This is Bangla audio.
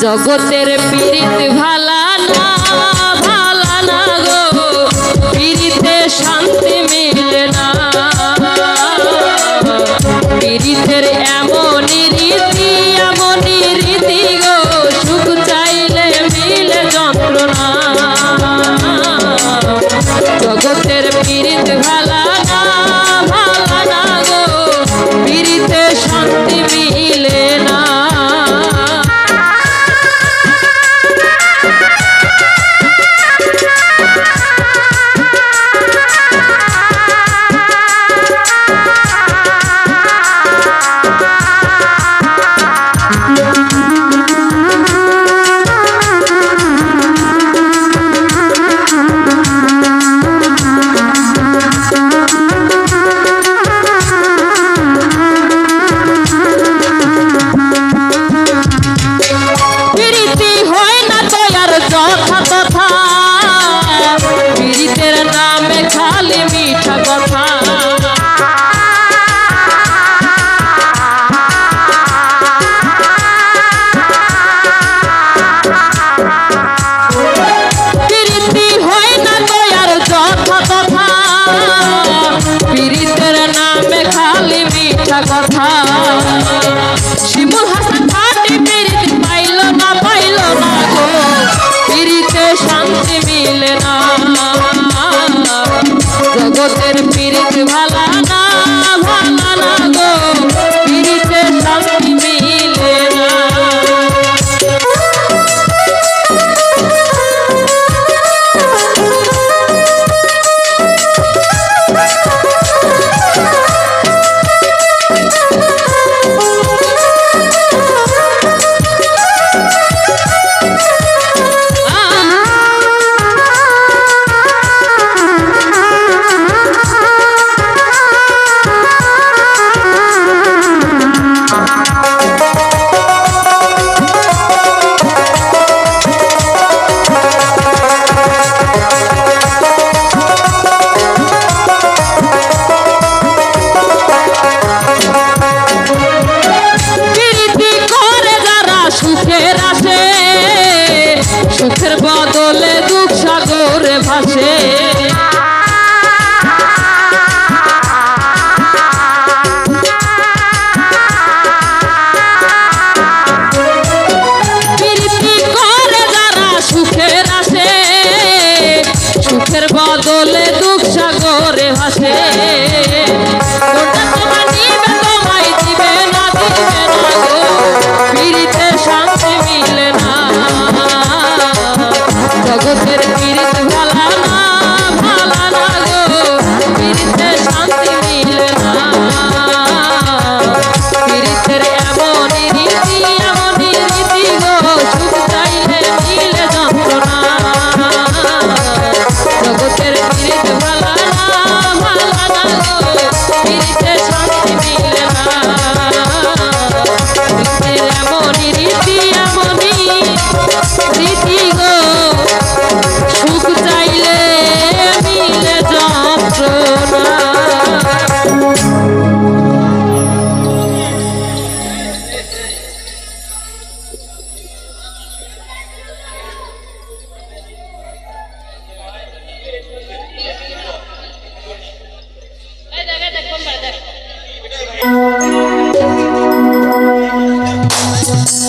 জগতের পীড়িত ভালা না গো, পীড়িতে শান্তি মিলে না। পীড়িতের এমনই রীতি গো, সুখ চাইলে মিলে যন্ত্রণা। জগতের পীড়িত ভালা না গো, পীড়িতে শান্তি মিলে না। কথা শিমুল হাসান খাটি পীড়িত পাইল না গো, পীড়িতে শান্তি মিলে না। জগতের পীড়িত ভালা না গো, পীড়িতে শান্তি মিলে না। সুখের বদলে দুঃখ সাগরে ভাসে।